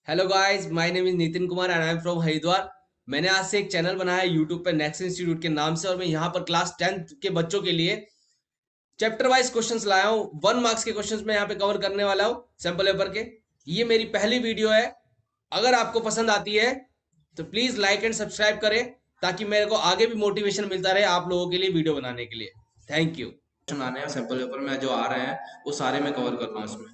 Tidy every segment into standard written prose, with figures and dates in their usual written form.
Hello guys, my name is Nitin Kumar and I am from Haridwar. मैंने आज से एक चैनल बनाया है यूट्यूब पे नेक्स्ट इंस्टीट्यूट के नाम से, और मैं यहाँ पर क्लास 10th के बच्चों के लिए चैप्टर वाइज क्वेश्चंस लाया हूँ। 1 मार्क्स के क्वेश्चंस मैं यहाँ पे कवर करने वाला हूँ सैम्पल पेपर के। ये मेरी पहली वीडियो है। अगर आपको पसंद आती है तो प्लीज लाइक एंड सब्सक्राइब करें, ताकि मेरे को आगे भी मोटिवेशन मिलता रहे आप लोगों के लिए वीडियो बनाने के लिए। Thank you. क्वेश्चन आने हैं सैम्पल पेपर में जो आ रहे हैं, वो सारे मैं कवर कर रहा हूँ इसमें।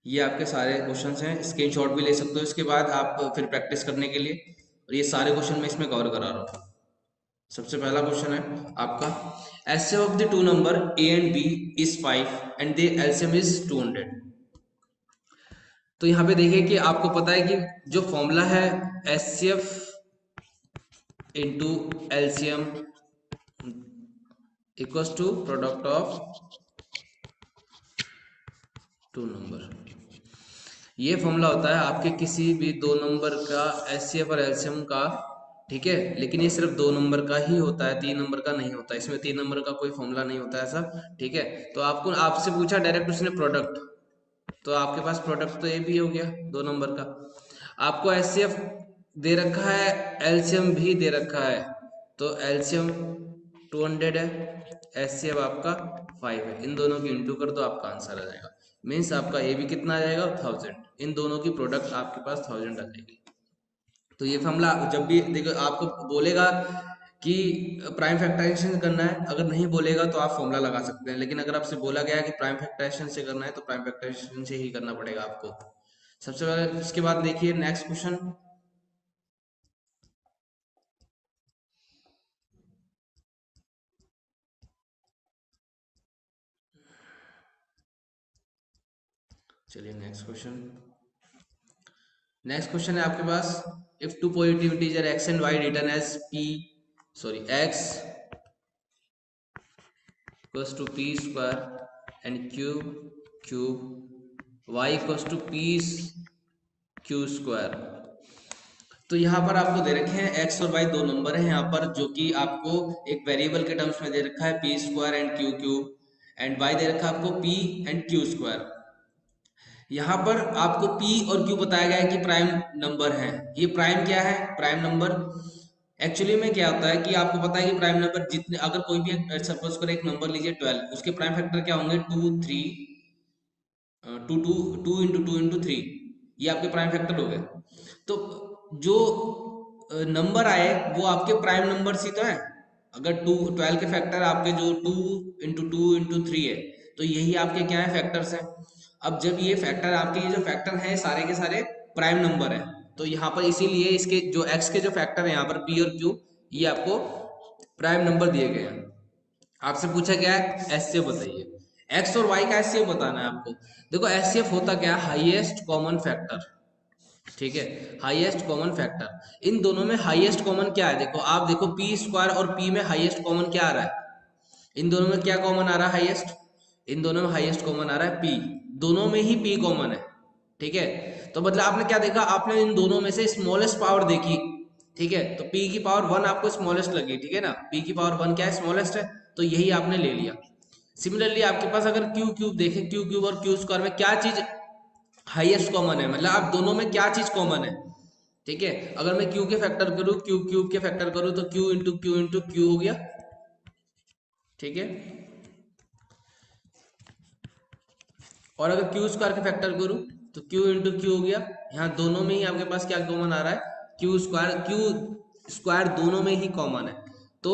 ये आपके सारे क्वेश्चंस हैं, स्क्रीनशॉट भी ले सकते हो इसके बाद आप फिर प्रैक्टिस करने के लिए। और ये सारे क्वेश्चन मैं इसमें कवर करा रहा हूँ। सबसे पहला क्वेश्चन है आपका, HCF of the two number A and B is 5 and the LCM is 200। तो यहाँ पे देखिए कि आपको पता है कि जो फॉर्मूला है HCF into LCM equals to product of two number. ये फॉर्मूला होता है आपके किसी भी दो नंबर का एचसीएफ और एलसीएम का। ठीक है, लेकिन ये सिर्फ दो नंबर का ही होता है, तीन नंबर का नहीं होता। इसमें तीन नंबर का कोई फॉर्मूला नहीं होता ऐसा। ठीक है, तो आपको आपसे पूछा डायरेक्ट उसने प्रोडक्ट, तो आपके पास प्रोडक्ट तो ये भी हो गया दो नंबर का। आपको एचसीएफ दे रखा है, एलसीएम भी दे रखा है। तो एलसीएम 200 है, एचसीएफ आपका 5 है। इन दोनों की इंटू कर दो, आपका आंसर आ जाएगा। मीन्स आपका ए भी कितना आ जाएगा, 1000। इन दोनों की प्रोडक्ट आपके पास 1000 आ जाएगी। तो ये फॉर्मूला जब भी देखो आपको बोलेगा कि प्राइम फैक्टराइजेशन करना है, अगर नहीं बोलेगा तो आप फॉर्मूला लगा सकते हैं। लेकिन अगर आपसे बोला गया है कि प्राइम फैक्टराइजेशन से करना है, तो प्राइम फैक्टराइजेशन से ही करना पड़ेगा आपको। सबसे पहले इसके बाद देखिए नेक्स्ट क्वेश्चन। चलिए नेक्स्ट क्वेश्चन। नेक्स्ट क्वेश्चन है आपके पास, if two positive integer x and y return as p, sorry x equals to p square and cube y equals to p q square. तो यहाँ पर आपको दे रखे हैं एक्स और वाई दो नंबर है यहाँ पर, जो कि आपको एक वेरिएबल के टर्म्स में दे रखा है P square and Q cube, and why they रखा है आपको पी एंड क्यू स्क्वायर। यहाँ पर आपको P और Q बताया गया है कि प्राइम नंबर है। ये प्राइम क्या है, प्राइम नंबर एक्चुअली में क्या होता है कि आपको पता है कि प्राइम नंबर जितने, अगर कोई भी सपोज करो एक नंबर लीजिए 12, उसके प्राइम फैक्टर क्या होंगे, 2 3, two two two into two into three, ये आपके प्राइम फैक्टर हो गए। तो जो नंबर आए वो आपके प्राइम नंबर ही तो है। अगर 12 के फैक्टर आपके जो 2 इंटू 3 है, तो यही आपके क्या है, फैक्टर्स हैं। अब जब ये फैक्टर आपके, ये जो फैक्टर है सारे के सारे प्राइम नंबर है, तो यहाँ पर इसीलिए इसके जो एक्स के जो फैक्टर है यहाँ पर पी और क्यू, ये आपको प्राइम नंबर दिए गए हैं। आपसे पूछा गया है एचसीएफ बताइए, एक्स और वाई का एचसीएफ बताना है आपको। देखो एचसीएफ होता क्या है, हाईएस्ट कॉमन फैक्टर। ठीक है, हाईएस्ट कॉमन फैक्टर। इन दोनों में हाईएस्ट कॉमन क्या है, देखो आप देखो पी स्क्वायर और पी में हाईएस्ट कॉमन क्या आ रहा है, इन दोनों में क्या कॉमन आ रहा है हाईएस्ट, इन दोनों में हाईएस्ट कॉमन आ रहा है पी। दोनों में ही पी कॉमन है। ठीक है, तो मतलब आपने क्या देखा, आपने इन दोनों में से स्मॉलेस्ट पावर देखी। ठीक है, तो पी की पावर 1 आपको स्मॉलेस्ट लगी। ठीक है ना, पी की पावर 1 क्या है, स्मॉलेस्ट है, तो यही आपने ले लिया। सिमिलरली आपके पास अगर क्यू क्यूब देखें, क्यू क्यूब और क्यू स्क्वायर में क्या चीज हाईएस्ट कॉमन है, मतलब आप दोनों में क्या चीज कॉमन है। ठीक है, अगर मैं क्यू के फैक्टर करूँ, क्यू क्यूब के फैक्टर करूँ, तो क्यू इंटू क्यू हो गया। ठीक है, और अगर क्यू स्क्वायर के फैक्टर करूँ तो क्यू इंटू क्यू हो गया। यहाँ दोनों में ही आपके पास क्या कॉमन आ रहा है, क्यू स्क्वायर दोनों में ही कॉमन है। तो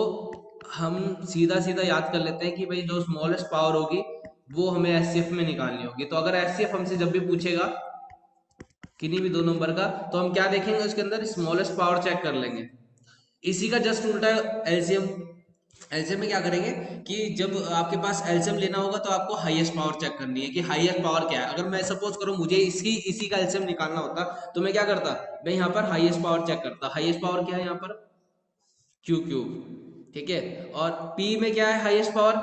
हम सीधा सीधा याद कर लेते हैं कि भाई जो स्मॉलेस्ट पावर होगी वो हमें एचसीएफ में निकालनी होगी। तो अगर एचसीएफ हमसे जब भी पूछेगा किन्हीं भी दो नंबर का, तो हम क्या देखेंगे, उसके अंदर स्मॉलेस्ट पावर चेक कर लेंगे। इसी का जस्ट उल्टा एलसीएम। एलसीएम में क्या करेंगे कि जब आपके पास एलसीएम लेना होगा तो आपको हाईएस्ट पावर चेक करनी है कि हाईएस्ट पावर क्या है। अगर मैं सपोज करूं मुझे इसी इसी का एलसीएम निकालना होता, तो मैं क्या करता, मैं यहाँ पर हाईएस्ट पावर चेक करता। हाईएस्ट पावर क्या है यहाँ पर, क्यू क्यूब। ठीक है, और पी में क्या है हाईएस्ट पावर,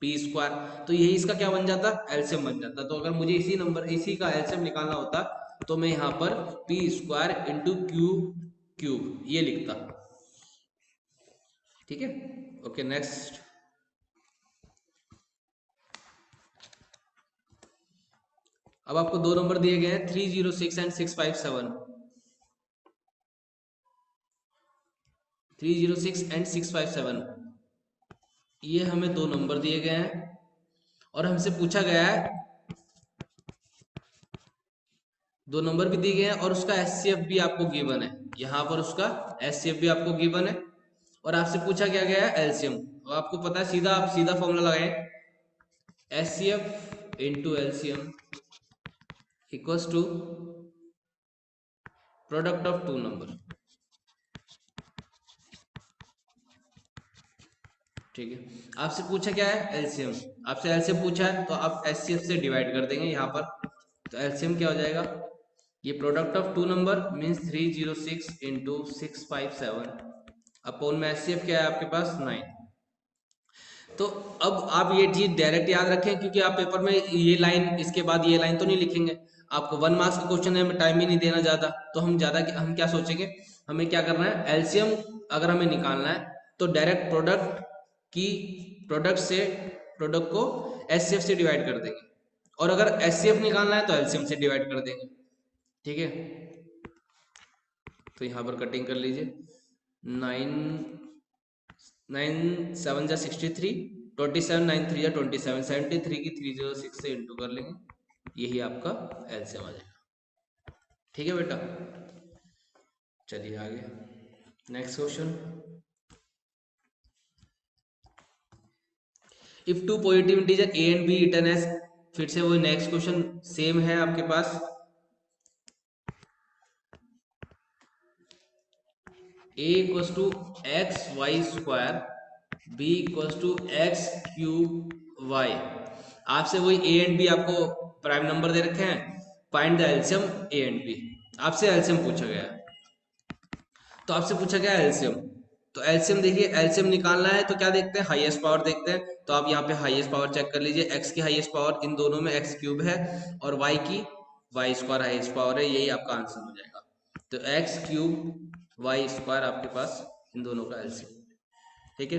पी स्क्वायर। तो यही इसका क्या बन जाता, एलसीएम बन जाता। तो अगर मुझे इसी नंबर इसी का एलसीएम निकालना होता, तो मैं यहाँ पर P square into Q cube ये लिखता। ठीक है, ओके नेक्स्ट। अब आपको दो नंबर दिए गए हैं 306 एंड 657। 306 एंड 657 ये हमें दो नंबर दिए गए हैं और हमसे पूछा गया है, दो नंबर भी दिए गए हैं और उसका एचसीएफ भी आपको गिवन है। यहाँ पर उसका एचसीएफ भी आपको गिवन है और आपसे पूछा क्या गया है एलसीएम। तो आपको पता है, सीधा आप सीधा फॉर्मूला लगाएं, HCF into LCM equals to product of two number. ठीक है, आपसे पूछा क्या है एलसीएम, आपसे एलसीएम पूछा है तो आप एचसीएफ से डिवाइड कर देंगे यहाँ पर। तो एलसीएम क्या हो जाएगा, ये product of two number means 306 into 657 upon में एचसीएफ क्या है आपके पास 9। तो अब आप ये चीज डायरेक्ट याद रखें क्योंकि आप पेपर में ये लाइन इसके बाद ये लाइन तो नहीं लिखेंगे, आपको 1 मार्क्स का क्वेश्चन है, हमें टाइम भी नहीं देना ज्यादा, तो हम क्या सोचेंगे, हमें क्या करना है एलसीएम अगर हमें निकालना है तो डायरेक्ट प्रोडक्ट की प्रोडक्ट से प्रोडक्ट को एचसीएफ से डिवाइड कर देंगे और अगर एचसीएफ निकालना है तो एलसीएम से डिवाइड कर देंगे। ठीक है, तो यहाँ पर कटिंग कर लीजिए, 9 9 7 जा 63, 27 9 3 जा 27, 73 की 306 से इंटू कर लेंगे, यही आपका एलसीएम आ जाएगा। ठीक है बेटा, चलिए आगे next question. If two positive integer A and B written as, फिर से वही नेक्स्ट क्वेश्चन सेम है आपके पास, a equals to x y square, b equals to x cube y. आपसे वही a एंड b आपको प्राइम नंबर दे रखे हैं, find the LCM a and b, आपसे एलसीएम पूछा गया है। तो आपसे पूछा गया एलसीएम, तो एलसीएम देखिए, एलसीएम निकालना है तो क्या देखते हैं, हाईएस्ट पावर देखते हैं। तो आप यहाँ पे हाईएस्ट पावर चेक कर लीजिए, x की हाईएस्ट पावर इन दोनों में x क्यूब है और y की y स्क्वायर हाईएस्ट पावर है, यही आपका आंसर हो जाएगा। तो x क्यूब y स्क्वायर आपके पास इन दोनों का एलसीएम। ठीक है,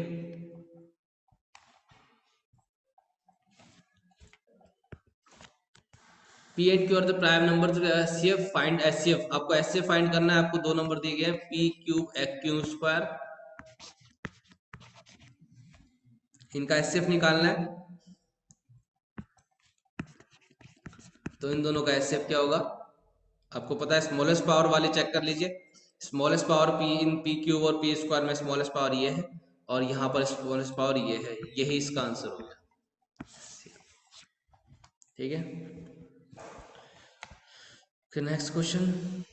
P and Q R the prime number, HCF find HCF, आपको एचसीएफ फाइंड करना है, आपको दो नंबर दिए गए हैं P cube x cube square, इनका एचसीएफ निकालना है। तो इन दोनों का एचसीएफ क्या होगा, आपको पता है, स्मॉलेस्ट पावर वाली चेक कर लीजिए, smallest power P in P cube और पी स्क्वायर में स्मॉलेस्ट पावर ये है और यहाँ पर स्मॉलेस्ट पावर ये है, यही इसका आंसर हो गया। ठीक है, फिर next question,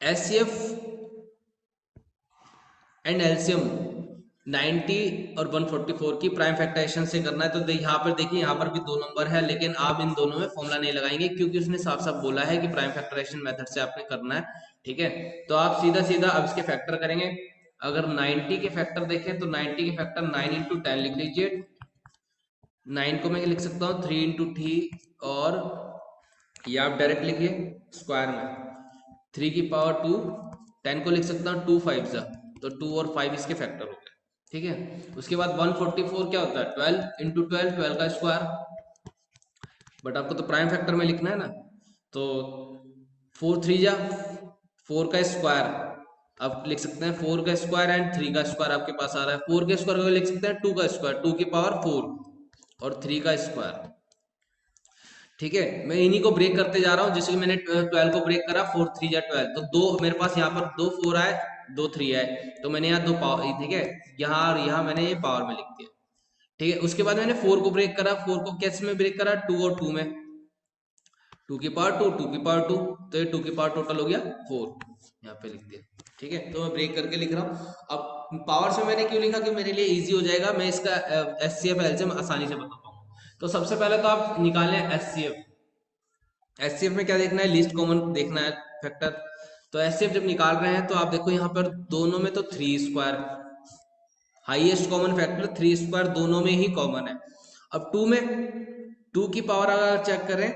HCF and LCM 90 और 144 की प्राइम फैक्टराइजेशन से करना है। तो यहाँ पर देखिए, यहाँ पर भी दो नंबर है लेकिन आप इन दोनों में फॉर्मूला नहीं लगाएंगे क्योंकि उसने साफ साफ बोला है कि प्राइम फैक्टराइजेशन मेथड से आपने करना है। ठीक है, तो आप सीधा सीधा अब इसके फैक्टर करेंगे। अगर 90 के फैक्टर देखें तो 90 के फैक्टर 9 इंटू 10 लिख लीजिए, 9 को मैं लिख सकता हूँ 3 इंटू टी, और ये आप डायरेक्ट लिखिए स्क्वायर में 3 की पावर 2, 10 को लिख सकता हूँ 2 5 जा, तो 2 और 5 इसके फैक्टर हो गए। ठीक है, उसके बाद 144 क्या होता है 12 इंटू 12, 12 का स्क्वायर, बट आपको तो प्राइम फैक्टर में लिखना है ना, तो 4 3 जा 4 का स्क्वायर, आप लिख सकते हैं 4 का स्क्वायर एंड 3 का स्क्वायर आपके पास आ रहा है, 4 के स्क्वायर को लिख सकते हैं 2 का स्क्वायर, 2 की पावर 4 और 3 का स्क्वायर। ठीक है, मैं इन्हीं को ब्रेक करते जा रहा हूँ, जैसे कि मैंने 12 को ब्रेक करा, 4 3 जा 12, तो दो मेरे पास यहाँ पर 2 4 आए 2 3 आए, तो मैंने यहाँ दो पावर, ठीक है, यहाँ और यहाँ मैंने ये पावर में लिख दिया। ठीक है, उसके बाद मैंने 4 को ब्रेक करा, 4 को कैसे में ब्रेक करा 2 और 2 में, 2 की पावर 2 2 की पावर 2, तो ये 2 की पावर टोटल हो गया 4, यहाँ पे लिख दिया। ठीक है, तो मैं ब्रेक करके लिख रहा हूँ। अब पावर से मैंने क्यों लिखा कि मेरे लिए इजी हो जाएगा, मैं इसका एचसीएफ एलसीएम आसानी से बता पाऊंगा। तो सबसे पहले तो आप निकालें एचसीएफ, एचसीएफ में क्या देखना है, लीस्ट कॉमन देखना है फैक्टर। तो एचसीएफ जब निकाल रहे हैं तो आप देखो यहाँ पर दोनों में तो 3 square, highest common factor 3 square दोनों में ही कॉमन है। अब 2 में 2 की पावर अगर चेक करें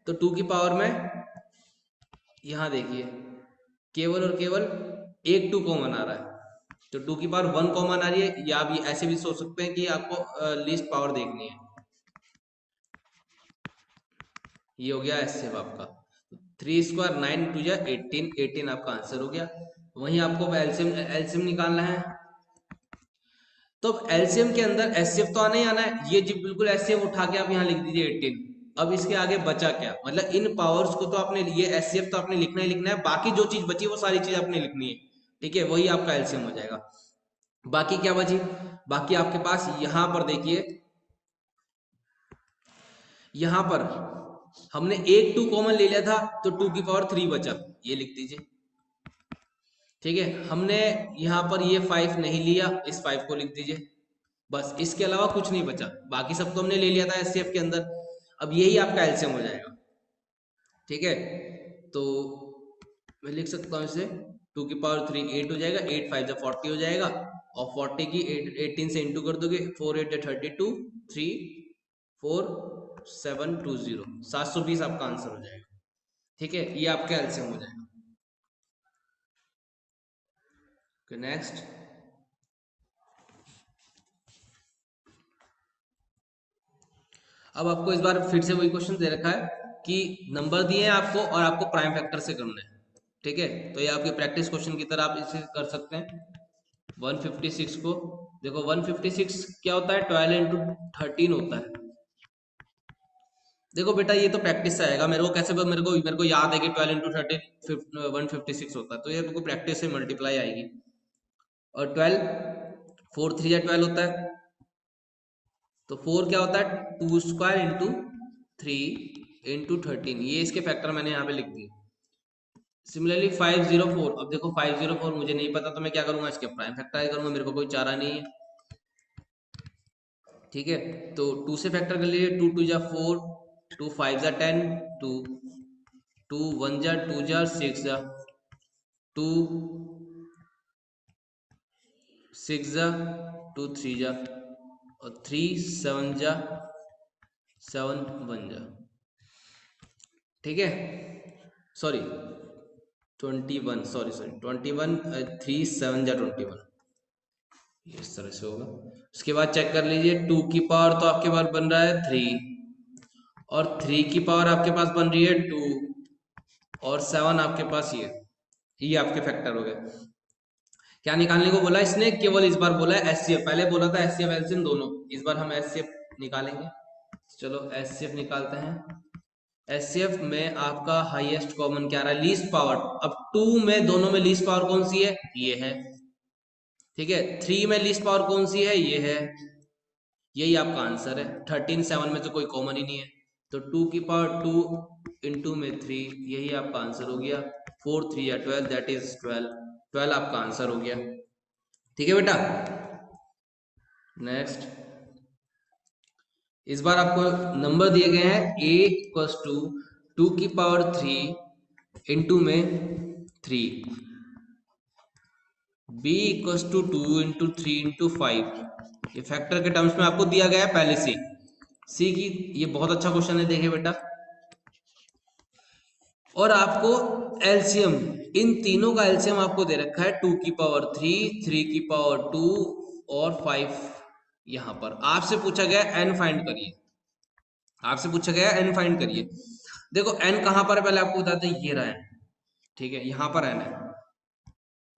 तो 2 की पावर में यहाँ देखिए केवल और केवल एक 2 कॉमन आ रहा है, तो 2 की पावर 1 कॉमन आ रही है, या आप ऐसे भी सोच सकते हैं कि आपको लीस्ट पावर देखनी है। ये हो गया एचसीएफ आपका। 3 स्क्वायर 9 टू जा 18, 18 आपका आंसर हो गया। वहीं आपको एलसीएम एलसीएम निकालना है। तो अब एलसीएम के अंदर एचसीएफ तो आना ही आना है, ये जी बिल्कुल एचसीएफ उठा के आप यहाँ लिख दीजिए 18। अब इसके आगे बचा क्या, मतलब इन पावर्स को तो आपने, ये एचसीएफ तो आपने लिखना ही लिखना है, बाकी जो चीज बची वो सारी चीज आपने लिखनी है। ठीक है, वही आपका एलसीएम हो जाएगा। बाकी क्या बची, बाकी आपके पास यहां पर देखिए, यहां पर हमने एक 2 कॉमन ले लिया था तो 2 की पावर 3 बचा, ये लिख दीजिए। ठीक है, हमने यहां पर ये 5 नहीं लिया, इस 5 को लिख दीजिए। बस इसके अलावा कुछ नहीं बचा, बाकी सब तो हमने ले लिया था एचसीएफ के अंदर। अब यही आपका एलसीएम हो जाएगा। ठीक है, तो मैं लिख सकता हूँ इसे 2 की पावर 3 8 हो जाएगा, 8 5 40 हो जाएगा, और 40 की 18 से इंटू कर दोगे, 4 8 32, 3 4 7 2 0, 720 आपका आंसर हो जाएगा। ठीक है, ये आपका एलसीएम हो जाएगा। नेक्स्ट, अब आपको इस बार फिर से वही क्वेश्चन दे रखा है कि नंबर दिए हैं आपको और आपको प्राइम फैक्टर से करना है। ठीक है, तो ये आपके प्रैक्टिस क्वेश्चन की तरह आप इसे कर सकते हैं। 156 को देखो, 156 क्या होता है, 12 इंटू 13 होता है। देखो बेटा, ये तो प्रैक्टिस से आएगा, मेरे को कैसे, मेरे को याद है कि 12 इंटू 13 156 होता है, तो ये मेरे को प्रैक्टिस से मल्टीप्लाई आएगी। और 12 4 3 या 12 होता है, तो 4 क्या होता है, 2 स्क्वायर इंटू 3 इंटू 13, ये इसके फैक्टर मैंने यहाँ पे लिख दिए। सिमिलरली 504, अब देखो 504 मुझे नहीं पता, तो मैं क्या करूंगा, इसके प्राइम फैक्टर करूंगा, मेरे को कोई चारा नहीं है। ठीक है, तो 2 से फैक्टर कर लीजिए, 2 2 जा 4, 2 5 जा 10, 2 2 1 जा 2 जा 6 जा 2 6 जा 2 3 जा, और 3 7 जा 7 1 जा। ठीक है, सॉरी 21, सॉरी 21, 3 7 जा 21, इस तरह से होगा। उसके बाद चेक कर लीजिए, 2 की पावर तो आपके पास बन रहा है 3, और 3 की पावर आपके पास बन रही है 2, और 7 आपके पास ये आपके फैक्टर हो गए। क्या निकालने को बोला इसने, केवल इस बार बोला है एचसीएफ, पहले बोला था एचसीएफ एलसीएम दोनों, इस बार हम एचसीएफ निकालेंगे। चलो एचसीएफ निकालते हैं। एचसीएफ में आपका हाईएस्ट कॉमन क्या आ रहा है, लीस्ट पावर। अब 2 में दोनों में लीस्ट पावर कौन सी है, ये है। ठीक है, 3 में लीस्ट पावर कौन सी है, ये है। यही आपका आंसर है। 13 7 में से कोई कॉमन ही नहीं है, तो 2 की पावर 2 इंटू में 3, यही आपका आंसर हो गया। 4 3 या 12, दैट इज 12, 12 आपका आंसर हो गया। ठीक है बेटा, नेक्स्ट। इस बार आपको नंबर दिए गए हैं, a इक्वल्स टू 2 की पावर 3 इंटू में 3, b equals to 2 into 3 into 5, ये फैक्टर के टर्म्स में आपको दिया गया है पहले से। सी की, ये बहुत अच्छा क्वेश्चन है, देखिए बेटा। और आपको एलसीएम, इन तीनों का एलसीएम आपको दे रखा है 2 की पावर 3, 3 की पावर 2 और 5। यहां पर आपसे पूछा गया एन फाइंड करिए, आपसे पूछा गया एन फाइंड करिए। देखो एन कहां पर है, पहले आपको बताते हैं, ये रहा है। ठीक है, यहां पर एन है।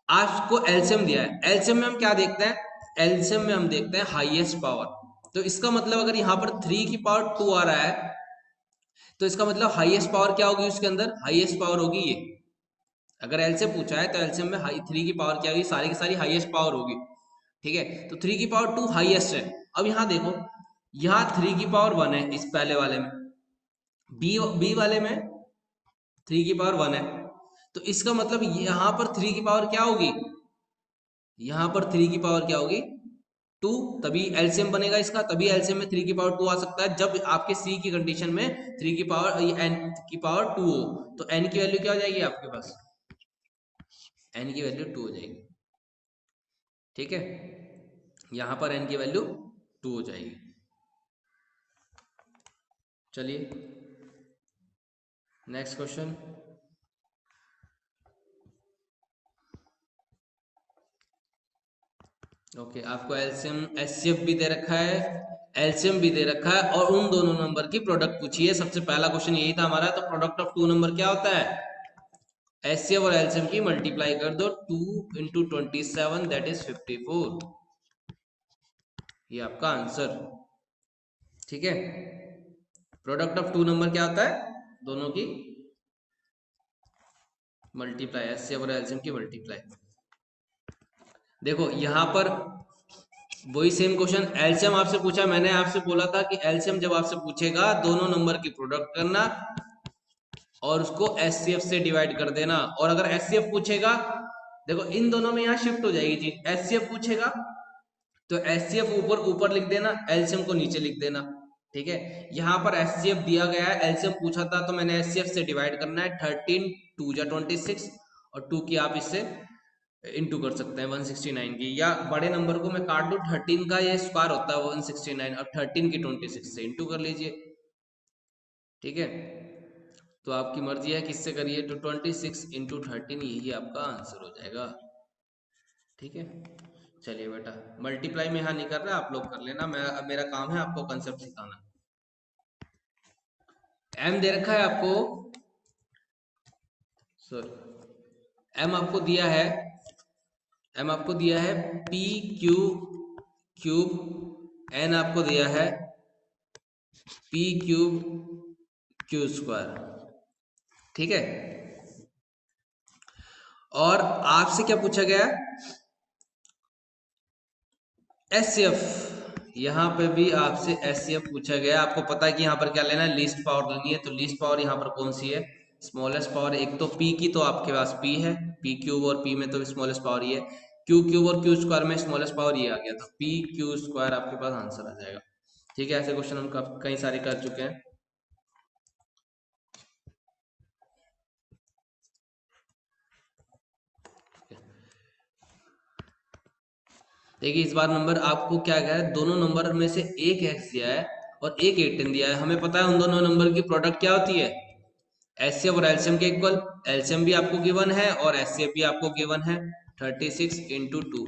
आपको एलसीएम दिया है, एलसीएम में हम क्या देखते हैं, एलसीएम में हम देखते हैं हाईएस्ट पावर। तो इसका मतलब अगर यहां पर 3 की पावर 2 आ रहा है, तो इसका मतलब हाईएस्ट पावर क्या होगी उसके अंदर, हाईएस्ट पावर होगी ये। अगर एलसीएम पूछा है तो एलसीएम में 3 की पावर क्या होगी, सारी की सारी हाईएस्ट पावर होगी। ठीक है, तो 3 की पावर 2 हाईएस्ट है। अब यहां देखो, यहाँ 3 की पावर 1 है इस पहले वाले में, बी वाले में 3 की पावर 1 है, तो इसका मतलब यहां पर 3 की पावर क्या होगी, यहां पर 3 की पावर क्या होगी, 2, तभी एलसीएम बनेगा इसका, तभी एलसीएम में 3 की पावर 2 आ सकता है, जब आपके सी की कंडीशन में 3 की पावर 2 हो, तो एन की वैल्यू क्या हो जाएगी आपके पास, एन की वैल्यू 2 हो जाएगी। ठीक है, यहां पर एन की वैल्यू 2 हो जाएगी। चलिए नेक्स्ट क्वेश्चन। ओके, आपको एलसीएम एचसीएफ भी दे रखा है, एलसीएम भी दे रखा है और उन दोनों नंबर की प्रोडक्ट पूछी है। सबसे पहला क्वेश्चन यही था हमारा। तो प्रोडक्ट ऑफ टू नंबर क्या होता है? एचसीएफ और एलसीएम की मल्टीप्लाई कर दो, 2 इंटू 27 दैट इज 54। ये आपका आंसर। ठीक है, प्रोडक्ट ऑफ टू नंबर क्या होता है? दोनों की मल्टीप्लाई, एचसीएफ और एलसीएम की मल्टीप्लाई। देखो यहां पर वही सेम क्वेश्चन, एलसीएम आपसे पूछा, मैंने आपसे बोला था कि एलसीएम जब आपसे पूछेगा दोनों नंबर की प्रोडक्ट करना और उसको एचसीएफ से डिवाइड कर देना। और अगर एचसीएफ पूछेगा, देखो इन दोनों में यहाँ शिफ्ट हो जाएगी चीज। एचसीएफ पूछेगा तो एचसीएफ ऊपर ऊपर लिख देना, एलसीएम को नीचे लिख देना। ठीक है, यहाँ पर एचसीएफ दिया गया है, एलसीएम पूछा था तो मैंने एचसीएफ से डिवाइड करना है। 13 2 जा 26 और 2 की आप इससे इंटू कर सकते हैं 169 की, या बड़े नंबर को मैं काट दूं, 13 का ये स्क्वायर होता है 169, अब 13 की 26 से इंटू कर लीजिए। ठीक है, तो आपकी मर्जी है किससे करिए, तो 26 इंटू 13 यही आपका आंसर हो जाएगा। ठीक है, चलिए बेटा, मल्टीप्लाई में यहाँ नहीं कर रहा, आप लोग कर लेना, मैं अब मेरा काम है आपको कंसेप्ट सिखाना। एम दे रखा है आपको, सर एम आपको दिया है, एम आपको दिया है पी क्यू क्यूब, एन आपको दिया है पी क्यूब क्यू स्क्वायर। ठीक है, और आपसे क्या पूछा गया? एचसीएफ। यहाँ पे भी आपसे एचसीएफ पूछा गया। आपको पता है कि यहाँ पर क्या लेना है, लीस्ट पावर लेनी है। तो लीस्ट पावर यहाँ पर कौन सी है? Smallest power. एक तो पी की तो आपके पास पी है, पी क्यूब और पी में तो स्मॉलेस्ट पावर ही है। क्यू क्यूब और क्यू स्क्वायर में स्मॉलेस्ट पावर ये आ गया, तो पी क्यू स्क्वायर आपके पास आंसर आ जाएगा। ठीक है, ऐसे क्वेश्चन हम कई सारे कर चुके हैं। देखिए इस बार नंबर आपको क्या गया है, दोनों नंबर में से एक एक्स दिया है और एक 18 दिया है। हमें पता है उन दोनों नंबर की प्रोडक्ट क्या होती है, एचसीएफ और एलसीएम के इक्वल। एलसीएम भी आपको गिवन है और एचसीएफ भी आपको गिवन है, 36 इंटू 2।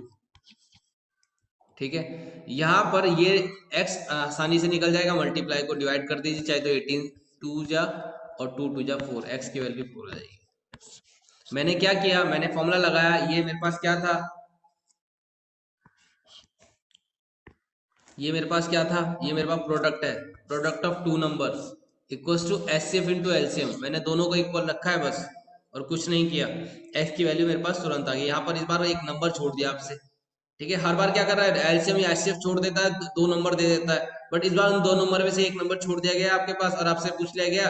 ठीक है, यहाँ पर ये x आसानी से निकल जाएगा, मल्टीप्लाई को डिवाइड कर दीजिए, चाहे तो 18 2 जा और 2 2 जा 4, x की वैल्यू 4 आ जाएगी। मैंने क्या किया, मैंने फॉर्मूला लगाया, ये मेरे पास क्या था, ये मेरे पास क्या था, ये मेरे पास प्रोडक्ट है, product of two numbers equals to HCF into LCM. मैंने दोनों को इक्वल रखा है बस, और कुछ नहीं किया। x की वैल्यू मेरे पास तुरंत आ गई। यहाँ पर इस बार एक नंबर छोड़ दिया आपसे। ठीक है, हर बार क्या कर रहा है, एलसीएम या एचसीएफ छोड़ देता है, दो नंबर दे देता है, बट इस बार उन दो नंबर में से एक नंबर छोड़ दिया गया आपके पास और आपसे पूछ लिया गया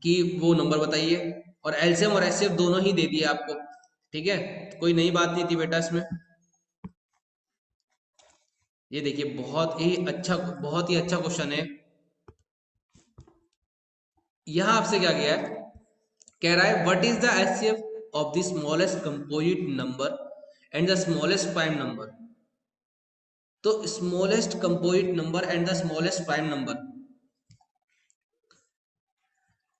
कि वो नंबर बताइए, और एलसीएम और एचसीएफ दोनों ही दे दिए आपको। ठीक है, कोई नई बात नहीं थी बेटा इसमें। ये देखिए बहुत ही अच्छा क्वेश्चन है। यहां आपसे क्या किया है, कह रहा है what is the HCF of the smallest composite number and the smallest prime number. तो smallest composite number and the smallest prime number,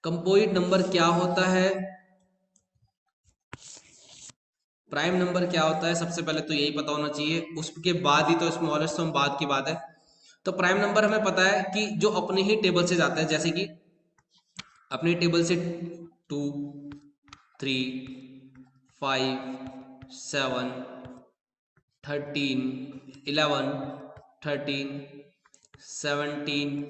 composite number क्या होता है, प्राइम नंबर क्या होता है, सबसे पहले तो यही पता होना चाहिए, उसके बाद ही तो स्मॉलेस्ट हम बाद की बात है। तो प्राइम नंबर हमें पता है कि जो अपने ही टेबल से जाते हैं, जैसे कि अपने टेबल से 2 3 5 7 13 11 13 17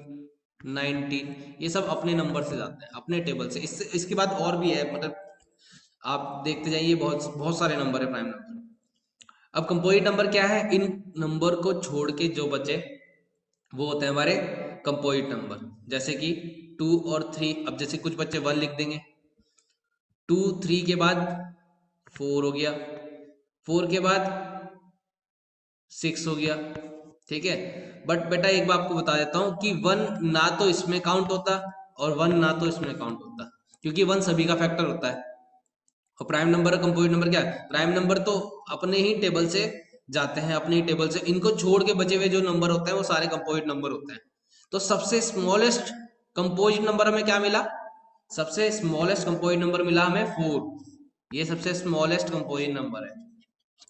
19, ये सब अपने नंबर से जाते हैं, अपने टेबल से। इससे इसके बाद और भी है, मतलब आप देखते जाइए, बहुत बहुत सारे नंबर है प्राइम नंबर। अब कंपोजिट नंबर क्या है, इन नंबर को छोड़ के जो बचे वो होते हैं हमारे कंपोजिट नंबर। जैसे कि 2 और 3, अब जैसे कुछ बच्चे 1 लिख देंगे, 2 3 के बाद 4 हो गया, 4 के बाद 6 हो गया। ठीक है, बट बेटा एक बात आपको बता देता हूं कि 1 ना तो इसमें काउंट होता और 1 ना तो इसमें काउंट होता, क्योंकि 1 सभी का फैक्टर होता है। और प्राइम नंबर और कंपोजिट नंबर क्या है, प्राइम नंबर तो अपने ही टेबल से जाते हैं, अपने ही टेबल से, इनको छोड़ के बचे हुए जो नंबर होते हैं वो सारे कंपोजिट नंबर होते हैं। तो सबसे स्मॉलेस्ट कंपोजिट नंबर हमें क्या मिला, सबसे स्मॉलेस्ट कंपोजिट नंबर मिला हमें 4। ये सबसे स्मॉलेस्ट कंपोजिट नंबर है।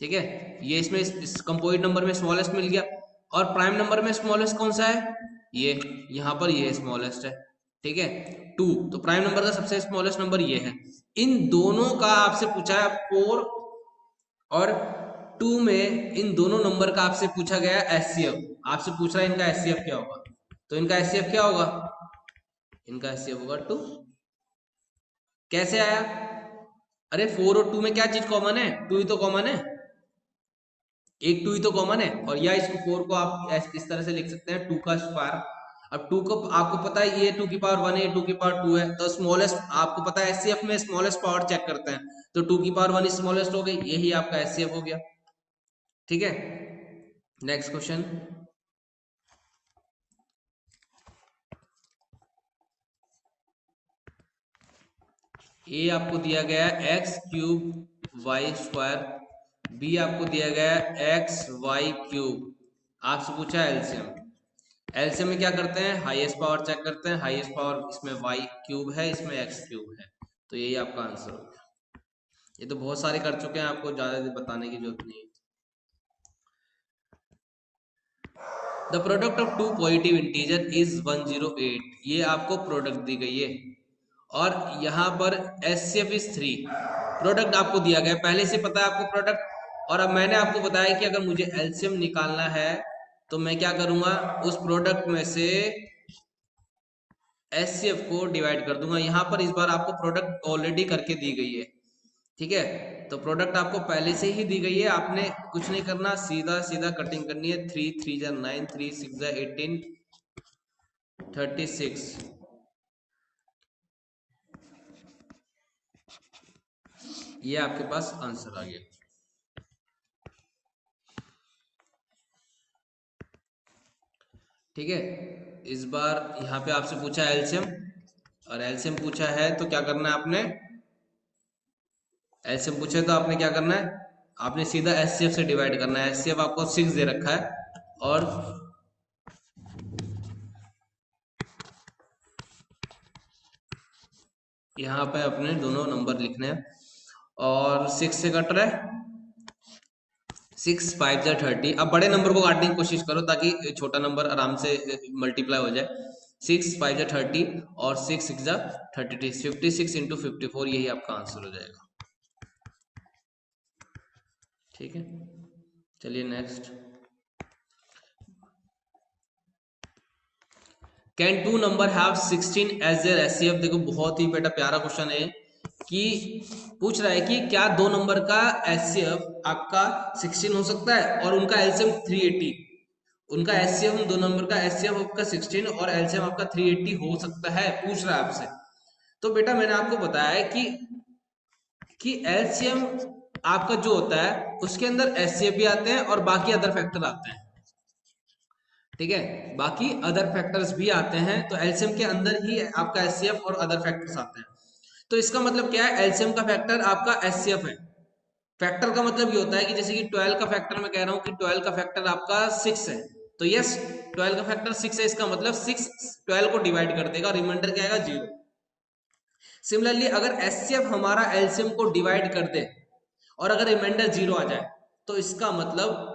ठीक है, ये इसमें इस कंपोजिट नंबर में स्मॉलेस्ट मिल गया। और प्राइम नंबर में स्मॉलेस्ट कौन सा है, ये यहाँ पर ये स्मॉलेस्ट है, ठीक है 2, तो प्राइम नंबर का सबसे स्मॉलेस्ट नंबर ये है। इन दोनों का आपसे पूछा है 4 और 2 में, इन दोनों नंबर का आपसे पूछा गया एचसीएफ, आपसे पूछ रहा है इनका एचसीएफ क्या होगा, तो इनका एचसीएफ क्या होगा, इनका एचसीएफ होगा 2। कैसे आया, अरे 4 और 2 में क्या चीज कॉमन है, 2 ही तो कॉमन है, एक 2 ही तो कॉमन है, और या इसको 4 को आप इस तरह से लिख सकते हैं 2 का स्क्वायर। अब 2 को आपको पता है ये 2 की पावर 1 है, 2 की पावर 2 है, तो स्मॉलेस्ट आपको पता है एचसीएफ में स्मॉलेस्ट पावर चेक करते हैं, तो 2 की पावर 1 स्मॉलेस्ट हो गई, यही आपका एचसीएफ हो गया, ठीक है। नेक्स्ट क्वेश्चन, ए आपको दिया गया है x cube y square, B आपको दिया गया है एक्स वाई क्यूब, आपसे पूछा है एलसीएम। एलसीएम में क्या करते हैं, हाईएस्ट पावर चेक करते हैं, हाईएस्ट पावर इसमें वाई क्यूब है, इसमें एक्स क्यूब है, तो यही आपका आंसर हो गया। ये तो बहुत सारे कर चुके हैं, आपको ज्यादा बताने की जरूरत नहीं है। The product of two positive integer is 108, ये आपको प्रोडक्ट दी गई है, और यहाँ पर एचसीएफ इज 3, प्रोडक्ट आपको दिया गया, पहले से पता है आपको प्रोडक्ट, और अब मैंने आपको बताया कि अगर मुझे एलसीएम निकालना है तो मैं क्या करूंगा, उस प्रोडक्ट में से एचसीएफ को डिवाइड कर दूंगा। यहाँ पर इस बार आपको प्रोडक्ट ऑलरेडी करके दी गई है, ठीक है, तो प्रोडक्ट आपको पहले से ही दी गई है, आपने कुछ नहीं करना, सीधा सीधा कटिंग करनी है, 3 3 जा 9, 3 6 जा 18, 36, ये आपके पास आंसर आ गया, ठीक है। इस बार यहाँ पे आपसे पूछा है एलसीएम, और एलसीएम पूछा है तो क्या करना है आपने, एलसीएम पूछे तो आपने क्या करना है, आपने सीधा एचसीएफ से डिवाइड करना है, एचसीएफ आपको 6 दे रखा है, और यहाँ पे अपने दोनों नंबर लिखने हैं, और 6 से कट रहा है, 6 5 जा 30, अब बड़े नंबर को काटने की कोशिश करो ताकि छोटा नंबर आराम से मल्टीप्लाई हो जाए, 6 5 जा 30 और 6 6 जा 36, 56 इंटू 54, यही आपका आंसर हो जाएगा, ठीक है। चलिए next, can two number have 16 as their HCF, देखो बहुत ही बेटा प्यारा क्वेश्चन है, कि पूछ रहा है कि क्या दो नंबर का एचसीएफ आपका 16 हो सकता है और उनका एलसीएम 380, उनका एचसीएफ दो नंबर का एचसीएफ आपका 16 और एलसीएम आपका 380 हो सकता है, पूछ रहा है आपसे। तो बेटा मैंने आपको बताया है कि एलसीएम आपका जो होता है उसके अंदर एचसीएफ भी आते हैं और बाकी अदर फैक्टर आते हैं, ठीक है, बाकी अदर फैक्टर्स भी आते हैं, तो एलसीएम के अंदर ही आपका एचसीएफ और अदर फैक्टर्स आते हैं। तो इसका मतलब क्या है, एलसीएम का फैक्टर आपका एचसीएफ है, फैक्टर का मतलब ये होता है कि जैसे कि 12 का फैक्टर मैं कह रहा हूं कि 12 का फैक्टर आपका 6 है, तो यस 12 का फैक्टर 6 है, इसका मतलब 6 12 को डिवाइड कर देगा, रिमाइंडर क्या आएगा 0। सिमिलरली अगर एचसीएफ हमारा एलसीएम को डिवाइड कर दे और अगर रिमाइंडर 0 आ जाए, तो इसका मतलब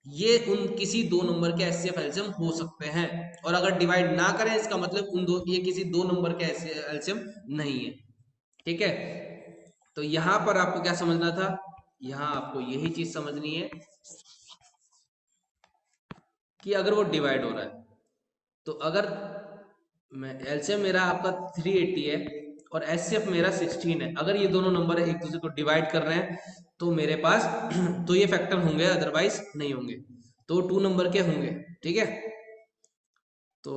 ये उन किसी दो नंबर के एचसीएफ एलसीएम हो सकते हैं, और अगर डिवाइड ना करें इसका मतलब उन दो ये किसी दो नंबर के एलसीएम नहीं है, ठीक है। तो यहां पर आपको क्या समझना था, यहां आपको यही चीज समझनी है कि अगर वो डिवाइड हो रहा है, तो अगर मैं एलसीएम मेरा आपका 380 है और एचसीएफ मेरा 16 है, अगर ये दोनों नंबर एक दूसरे को डिवाइड कर रहे हैं तो मेरे पास तो ये फैक्टर होंगे, अदरवाइज नहीं होंगे, तो 2 नंबर के होंगे, ठीक है। तो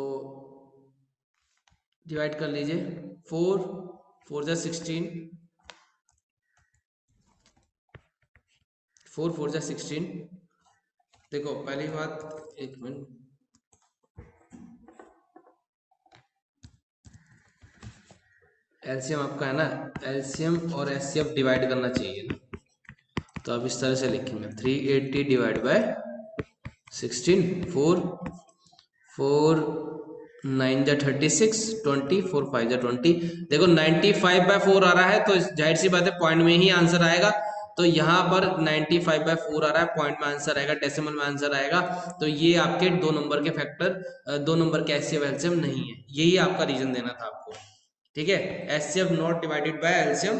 डिवाइड कर लीजिए, 4 4 जा 16, 4 4 जा 16, देखो पहली बात एक मिनट, एलसीएम आपका है ना, एलसीएम और एचसीएफ डिवाइड करना चाहिए ना, तो आप इस तरह से लिखेंगे 380 डिवाइड बाय 16, 4 4 9 जा 36, 20 4 5 जा 20, देखो 95/4 आ रहा है, तो जाहिर सी बात है पॉइंट में ही आंसर आएगा, तो यहाँ पर 95/4 आ रहा है, पॉइंट में आंसर आएगा, डेसिमल में आंसर आएगा। तो ये आपके दो नंबर के फैक्टर, दो नंबर के एचसीएफ एलसीएम नहीं है, यही आपका रीजन देना था आपको। ठीक है, HCF not divided by LCM.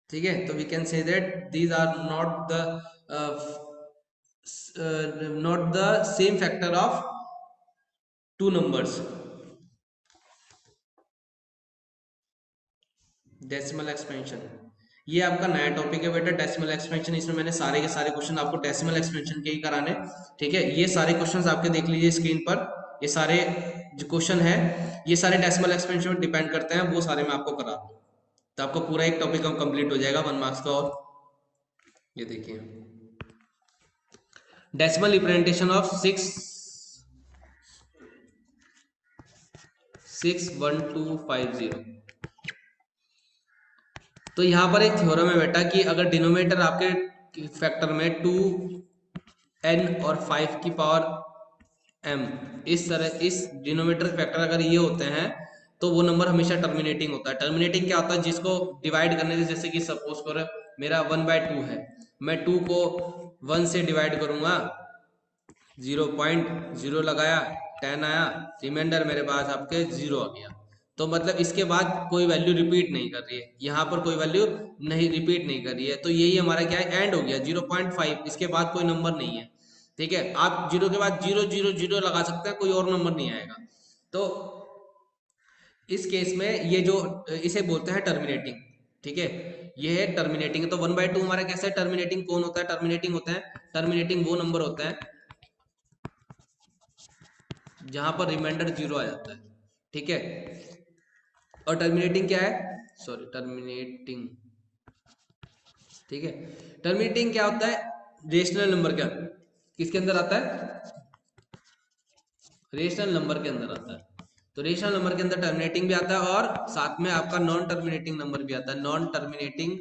ठीक है, तो we can say that these are not the same factor of two numbers. Decimal expansion, ये आपका नया टॉपिक है बेटा, डेसिमल एक्सपेंशन। इसमें मैंने सारे के सारे क्वेश्चन आपको डेसिमल एक्सपेंशन के ही कराने। ठीक है, ये सारे क्वेश्चंस आपके देख लीजिए स्क्रीन पर, ये सारे जो क्वेश्चन है ये सारे डेसिमल एक्सपेंशन पर डिपेंड करते हैं, वो सारे मैं आपको करा दूँ, तो आपका पूरा एक टॉपिक कंप्लीट हो जाएगा 1 मार्क्स का। और ये देखिए, डेसिमल रिप्रेजेंटेशन ऑफ 61250। तो यहाँ पर एक थ्योरम है बेटा कि अगर डिनोमिनेटर आपके फैक्टर में 2n और 5 की पावर m, इस तरह इस डिनोमिनेटर फैक्टर अगर ये होते हैं तो वो नंबर हमेशा टर्मिनेटिंग होता है। टर्मिनेटिंग क्या होता है, जिसको डिवाइड करने से, जैसे कि सपोज करो मेरा 1/2 है, मैं 2 को 1 से डिवाइड करूंगा, 0.0 लगाया, 10 आया, रिमाइंडर मेरे पास आपके 0 आ गया। तो मतलब इसके बाद कोई वैल्यू रिपीट नहीं कर रही है, यहाँ पर कोई वैल्यू नहीं रिपीट नहीं कर रही है, तो यही हमारा क्या है, एंड हो गया 0.5, इसके बाद कोई नंबर नहीं है। ठीक है, आप 0 के बाद 000 लगा सकते हैं, कोई और नंबर नहीं आएगा। तो इस केस में ये जो इसे बोलते हैं टर्मिनेटिंग। ठीक है, ये है टर्मिनेटिंग। तो 1/2 हमारा कैसा है, टर्मिनेटिंग कौन होता है, टर्मिनेटिंग होता है, टर्मिनेटिंग वो नंबर होता है जहां पर रिमाइंडर 0 आ जाता है। ठीक है, और टर्मिनेटिंग क्या है, सॉरी टर्मिनेटिंग, ठीक है, टर्मिनेटिंग क्या होता है, रेशनल नंबर का, किसके अंदर आता है, रेशनल नंबर के अंदर आता है। तो रेशनल नंबर के अंदर टर्मिनेटिंग भी आता है और साथ में आपका नॉन टर्मिनेटिंग नंबर भी आता है, non terminating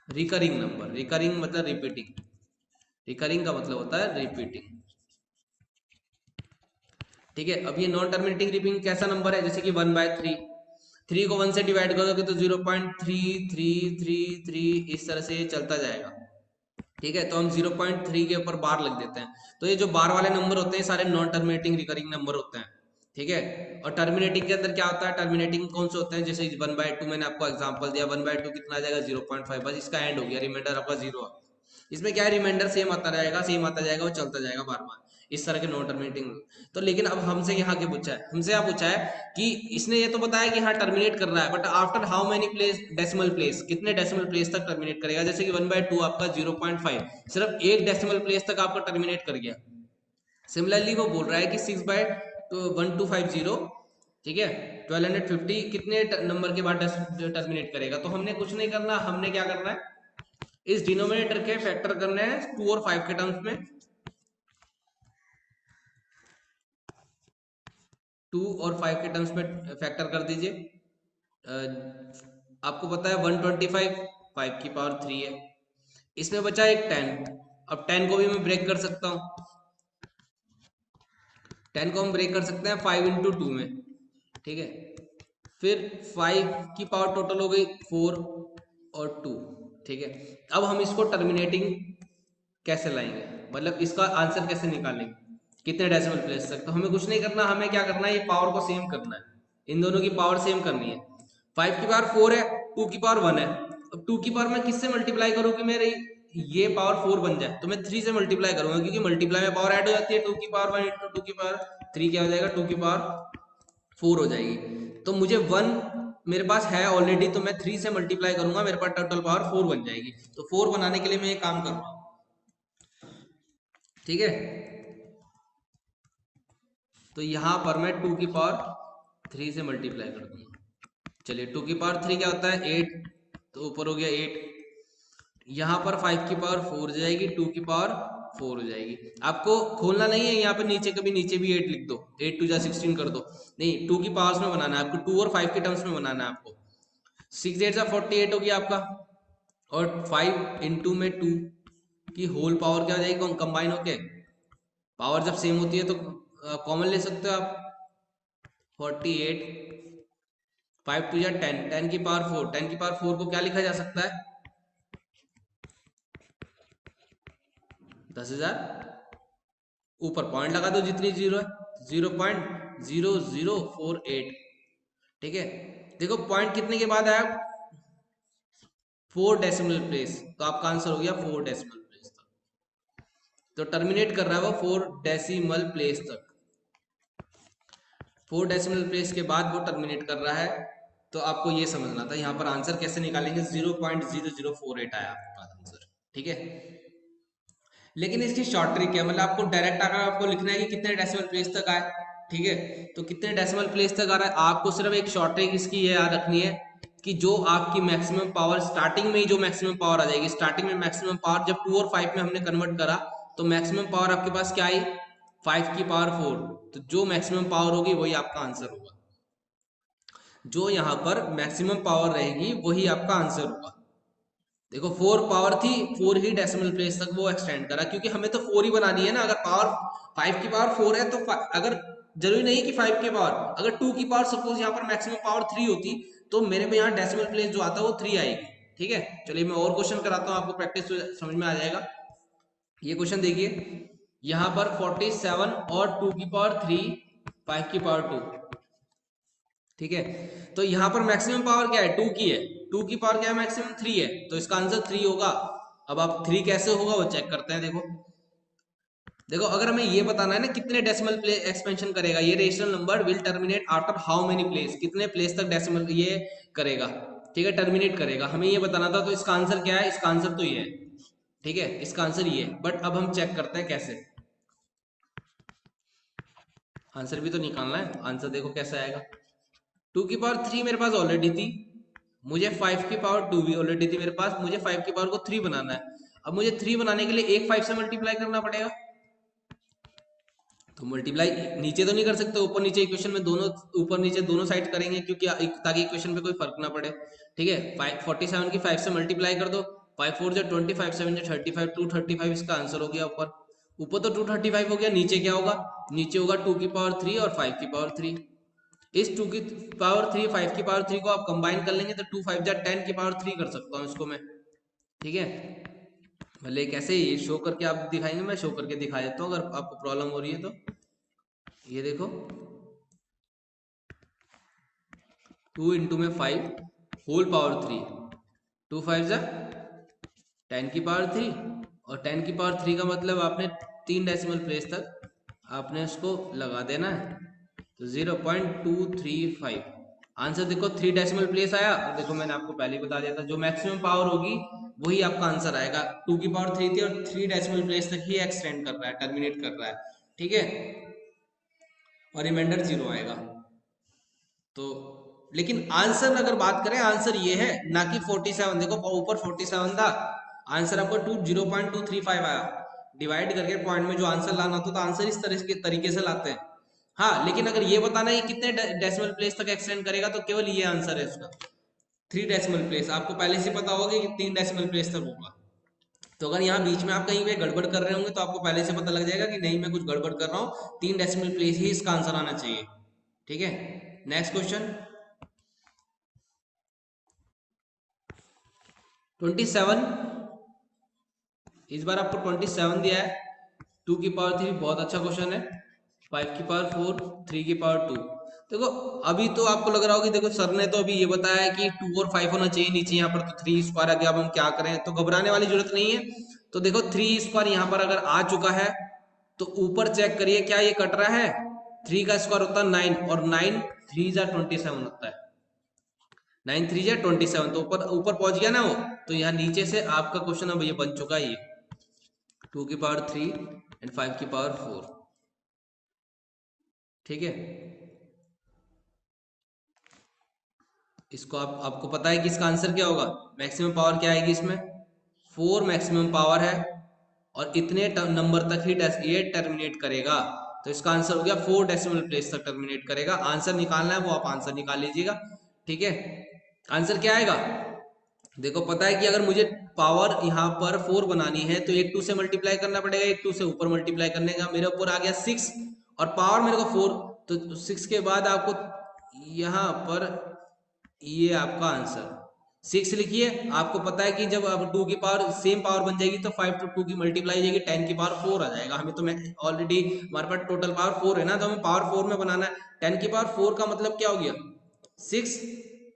recurring number. Recurring मतलब रिपीटिंग, रिकरिंग का मतलब होता है रिपीटिंग। ठीक है, अब ये नॉन टर्मिनेटिंग रिपीटिंग कैसा नंबर है, जैसे कि 1/3, 3 को 1 से डिवाइड करोगे तो 0.3333 इस तरह से ये चलता जाएगा। ठीक है, तो हम 0.3 के ऊपर बार लग देते हैं। तो ये जो बार वाले नंबर होते हैं सारे नॉन टर्मिनेटिंग रिकरिंग नंबर होते हैं। ठीक है, और टर्मिनेटिंग के अंदर क्या होता है, टर्मिनेटिंग कौन से होते हैं, जैसे 1/2 मैंने आपको एग्जांपल दिया, 1/2 कितना आ जाएगा 0.5, बस इसका एंड हो गया, रिमाइंडर आपका 0। इसमें क्या है, रिमाइंडर सेम आता रहेगा, सेम आता जाएगा, वो चलता जाएगा बार बार, इस तरह के नॉन टर्मिनेटिंग। तो लेकिन अब हमसे यहाँ के पूछा है, हमसे यहाँ पूछा है कि इसने ये तो बताया कि हाँ टर्मिनेट कर रहा है, but after how many place, decimal place, कितने डेसिमल प्लेस तक टर्मिनेट करेगा। जैसे कि 1/2 आपका 0.5 सिर्फ एक डेसिमल प्लेस तक आपका टर्मिनेट कर गया। सिमिलरली वो बोल रहा है कि 6/1250, ठीक है, 1250 कितने नंबर के बाद टर्मिनेट करेगा। तो हमने कुछ नहीं करना, हमने क्या करना है, इस डिनोमिनेटर के फैक्टर करने हैं 2 और 5 के टर्म्स में, 2 और 5 के टर्म्स में फैक्टर कर दीजिए। आपको पता है 125 5 की पावर 3 है, इसमें बचा एक 10। अब 10 को भी मैं ब्रेक कर सकता हूँ, 10 को हम ब्रेक कर सकते हैं 5 × 2 में। ठीक है, फिर 5 की पावर टोटल हो गई 4 और 2। ठीक है, अब हम इसको टर्मिनेटिंग कैसे लाएंगे, मतलब इसका आंसर कैसे निकालेंगे, कितने डेसिमल प्लेस तक। तो हमें कुछ नहीं करना, हमें क्या करना है, ये पावर को सेम करना है, इन दोनों की पावर सेम करनी है। 5 की पावर 4 है, 2 की पावर 1 है। अब 2 की पावर मैं किससे मल्टीप्लाई करूँ कि मेरे ये पावर 4 बन जाए, तो मैं 3 से मल्टीप्लाई करूंगा, क्योंकि मल्टीप्लाई में पावर ऐड हो जाती है, 2 की पावर 1 × 2 की पावर 3 क्या हो जाएगा, 2 की पावर 4 हो जाएगी। तो मुझे 1 मेरे पास है ऑलरेडी, तो मैं 3 से मल्टीप्लाई करूंगा, मेरे पास टोटल पावर 4 बन जाएगी। तो 4 बनाने के लिए मैं ये काम कर रहा हूँ। ठीक है, तो यहां पर मैं 2 की पावर 3 से मल्टीप्लाई कर दूंगा। चलिए 2 की पावर 3 क्या होता है 8, तो ऊपर हो गया 8। यहाँ पर 5 की पावर 4 हो जाएगी, 2 की पावर 4 हो जाएगी। आपको खोलना नहीं है, यहाँ पे नीचे कभी नीचे भी 8 लिख दो, 8 2 जा 16 कर दो, नहीं 2 की पावर्स में बनाना है आपको, 2 और 5 के टर्म्स में बनाना है आपको। 6 8 जा 48 होगी आपका, और 5 × में 2 की होल पावर क्या हो जाएगी, कंबाइन होके। पावर जब सेम होती है तो कॉमन ले सकते हो आप, 48 5 टू या 10, 10 की पावर 4, 10 की पावर 4 को क्या लिखा जा सकता है? 10,000, ऊपर पॉइंट लगा दो जितनी जीरो है, 0.0048। ठीक है, देखो पॉइंट कितने के बाद आया? 4 डेसिमल प्लेस, तो आपका आंसर हो गया 4 डेसिमल प्लेस तक। तो टर्मिनेट कर रहा है वो 4 डेसिमल प्लेस तक, 4 डेसिमल प्लेस के बाद वो टर्मिनेट कर रहा है। तो आपको ये समझना था, यहाँ पर आंसर कैसे निकालेंगे, 0.0048 आया आपके पास आंसर। ठीक है, लेकिन इसकी शॉर्ट ट्रिक है, मतलब आपको डायरेक्ट अगर आपको लिखना है कि कितने डेसिमल प्लेस तक आए, ठीक है, तो कितने डेसिमल प्लेस तक आ रहा है, आपको सिर्फ एक शॉर्ट ट्रिक इसकी ये याद रखनी है कि जो आपकी मैक्सिमम पावर स्टार्टिंग में ही जो मैक्सिमम पावर आ जाएगी, स्टार्टिंग में मैक्सिमम पावर जब 2 और 5 में हमने कन्वर्ट करा तो मैक्सिमम पावर आपके पास क्या आई? 5 की पावर 4। तो जो मैक्सिमम पावर होगी वही आपका आंसर होगा, जो यहाँ पर मैक्सिमम पावर रहेगी वही आपका आंसर होगा। देखो 4 पावर थी, 4 ही डेसिमल प्लेस तक वो एक्सटेंड करा, क्योंकि हमें तो 4 ही बनानी है ना। अगर पावर 5 की पावर 4 है तो अगर जरूरी नहीं कि 5 की पावर, अगर 2 की पावर सपोज यहाँ पर मैक्सिमम पावर 3 होती तो मेरे पे यहाँ डेसिमल प्लेस जो आता है वो 3 आएगी। ठीक है, चलिए मैं और क्वेश्चन कराता हूँ, आपको प्रैक्टिस समझ में आ जाएगा। ये क्वेश्चन देखिए, यहाँ पर 47 और 2 की पावर 3, 5 की पावर 2। ठीक है, तो यहाँ पर मैक्सिमम पावर क्या है? 2 की है, 2 की पावर क्या है? मैक्सिमम 3 है, तो इसका आंसर 3 होगा। अब आप 3 कैसे होगा वो चेक करते हैं। देखो देखो, अगर हमें ये बताना है ना कितने डेसिमल प्लेस एक्सपेंशन करेगा, ये rational number will terminate after how many place, कितने प्लेस तक डेसिमल ये करेगा, ठीक है, टर्मिनेट करेगा, हमें ये बताना था। तो इसका आंसर क्या है? इसका आंसर तो ये है। ठीक है, इसका आंसर ये है, बट अब हम चेक करते हैं कैसे। आंसर भी तो निकालना है, आंसर देखो कैसे आएगा। 2 की पावर 3 मेरे पास ऑलरेडी थी, मुझे 5 की पावर 2 भी ऑलरेडी थी मेरे पास, मुझे 5 की पावर को 3 बनाना है। अब मुझे 3 बनाने के लिए एक 5 से मल्टीप्लाई करना पड़ेगा, तो मल्टीप्लाई नीचे तो नहीं कर सकते, ऊपर नीचे इक्वेशन में दोनों, ऊपर नीचे दोनों साइड करेंगे, क्योंकि ताकि इक्वेशन पे कोई फर्क ना पड़े। ठीक है, 47 की 5 से मल्टीप्लाई कर दो, 5 4 जो 25, 7 जो 35, 235 इसका आंसर हो गया। ऊपर ऊपर तो 235 हो गया, नीचे क्या होगा? नीचे होगा 2 की पावर 3 और 5 की पावर 3। इस 2 की पावर 3, 5 की पावर 3 को आप कंबाइन कर लेंगे तो 2 5 जा 10 की पावर 3 कर सकता हूँ इसको मैं। ठीक है, भले कैसे ये शो करके आप दिखाएंगे, मैं शो करके दिखा देता हूँ अगर आपको प्रॉब्लम हो रही है तो। ये देखो 2 इंटू में 5 होल पावर 3, 2 5 जा 10 की पावर 3, और 10 की पावर 3 का मतलब आपने 3 डेसिमल प्लेस तक आपने उसको लगा देना है, तो 0.235। आंसर देखो 3 डेसिमल प्लेस आया, और देखो मैंने आपको पहले ही बता दिया था जो मैक्सिमम पावर होगी वही आपका आंसर आएगा। 2 की पावर 3 थी और 3 डेसिमल प्लेस तक ही एक्सटेंड कर रहा है, टर्मिनेट कर रहा है। ठीक है, और रिमाइंडर 0 आएगा। तो लेकिन आंसर अगर बात करें, आंसर ये है ना कि 47। देखो ऊपर 47 था, आंसर आपको 0.235 आया। डिवाइड करके पॉइंट में जो आंसर लाना होता है तो आंसर इस तरह के तरीके से लाते हैं। हाँ, लेकिन अगर ये बताना है कितने डेसिमल प्लेस तक एक्सटेंड करेगा तो केवल ये आंसर है इसका, 3 डेसिमल प्लेस। आपको पहले से पता होगा कि 3 डेसिमल प्लेस तक होगा। तो अगर यहाँ बीच में आप कहीं पे गड़बड़ कर रहे होंगे तो आपको पहले से पता लग जाएगा कि नहीं मैं कुछ गड़बड़ कर रहा हूँ, 3 डेसिमल प्लेस ही इसका आंसर आना चाहिए। ठीक है, नेक्स्ट क्वेश्चन 27। इस बार आपको 27 दिया है, 2 की पावर 3 बहुत अच्छा क्वेश्चन है, 5 की पावर 4, 3 की पावर 2। देखो अभी तो आपको लग रहा होगा कि देखो सर ने तो अभी ये बताया है कि 2 और 5 होना चाहिए नीचे, यहाँ पर तो 3 स्क्वायर आ गया, अब हम क्या करें, तो घबराने वाली जरूरत नहीं है। तो देखो 3 स्क्वायर यहाँ पर अगर आ चुका है तो ऊपर चेक करिए क्या ये कट रहा है। 3 का स्क्वायर होता है 9, और 9 3 जा 27 होता है, 9 3 जा 27, तो ऊपर ऊपर पहुंच गया ना वो। तो यहाँ नीचे से आपका क्वेश्चन अब ये बन चुका है, ये 2 की पावर 3 एंड 5 की पावर 4। ठीक है, इसको आपको पता है कि इसका आंसर क्या होगा, मैक्सिमम पावर क्या आएगी इसमें? 4 मैक्सिमम पावर है, और इतने नंबर तक ही ये टर्मिनेट करेगा, तो इसका आंसर हो गया 4 डेसिमल प्लेस तक टर्मिनेट करेगा। आंसर निकालना है वो आप आंसर निकाल लीजिएगा। ठीक है, आंसर क्या आएगा? देखो पता है कि अगर मुझे पावर यहाँ पर 4 बनानी है तो एक 2 से मल्टीप्लाई करना पड़ेगा, एक 2 से ऊपर मल्टीप्लाई करने का, मेरे ऊपर आ गया 6 और पावर मेरे को 4, तो 6 के बाद आपको यहाँ पर ये आपका आंसर 6 लिखिए। आपको पता है कि जब अब 2 की पावर सेम पावर बन जाएगी तो 5 to 2 की मल्टीप्लाई जाएगी, 10 की पावर 4 आ जाएगा। हमें तो मैं ऑलरेडी हमारे पास टोटल पावर 4 है ना, तो हमें पावर 4 में बनाना है। 10 की पावर 4 का मतलब क्या हो गया 6।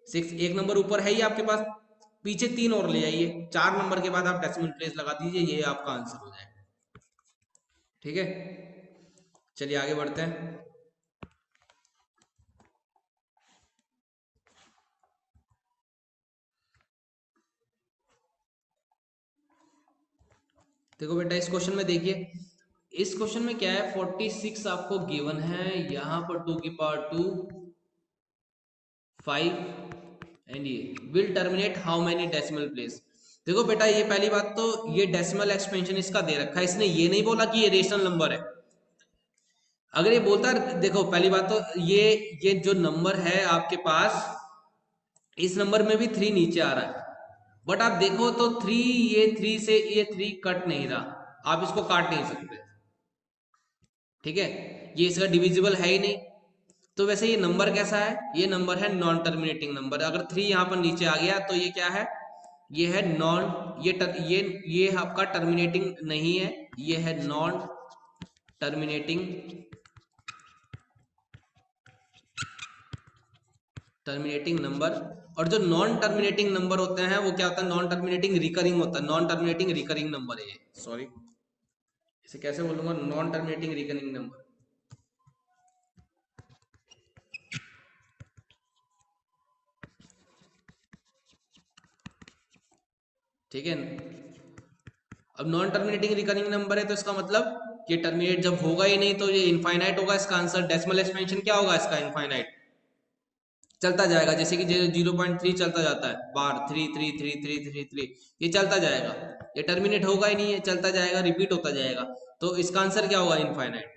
6 एक नंबर ऊपर है ही आपके पास, पीछे 3 और ले जाइए, 4 नंबर के बाद आप डेसिमल प्लेस लगा दीजिए, ये आपका आंसर हो जाएगा। ठीक है, चलिए आगे बढ़ते हैं। देखो बेटा इस क्वेश्चन में देखिए, इस क्वेश्चन में क्या है 46 आपको गिवन है, यहां पर 2 की पावर 2 5 एंड ये will terminate how many decimal place. देखो बेटा ये पहली बात तो ये डेसिमल एक्सपेंशन इसका दे रखा है, इसने ये नहीं बोला कि ये रेशनल नंबर है। अगर ये बोलता, देखो पहली बात तो ये जो नंबर है आपके पास, इस नंबर में भी 3 नीचे आ रहा है, बट आप देखो तो 3, ये 3 से ये 3 कट नहीं रहा, आप इसको काट नहीं सकते। ठीक है, ये इसका डिविजिबल है ही नहीं। तो वैसे ये नंबर कैसा है, ये नंबर है नॉन टर्मिनेटिंग नंबर। अगर 3 यहाँ पर नीचे आ गया तो ये क्या है, ये है नॉन, ये आपका टर्मिनेटिंग नहीं है, ये है नॉन टर्मिनेटिंग टर्मिनेटिंग नंबर। और जो नॉन टर्मिनेटिंग नंबर होते हैं वो क्या होता है, नॉन टर्मिनेटिंग रिकरिंग होता है, नॉन टर्मिनेटिंग रिकरिंग नंबर है ये, सॉरी इसे कैसे बोलूंगा, नॉन टर्मिनेटिंग रिकरिंग नंबर। ठीक है, अब नॉन टर्मिनेटिंग रिकरिंग नंबर है तो इसका मतलब ये टर्मिनेट जब होगा ही नहीं तो ये इनफाइनाइट होगा, इसका आंसर डेसिमल एक्सपेंशन क्या होगा इसका, इनफाइनाइट चलता जाएगा, जैसे कि 0.3 चलता जाता है बार, 3 3 3 3 3 3, ये चलता जाएगा, ये टर्मिनेट होगा ही नहीं है, चलता जाएगा, रिपीट होता जाएगा, तो इसका आंसर क्या होगा, इनफाइनाइट।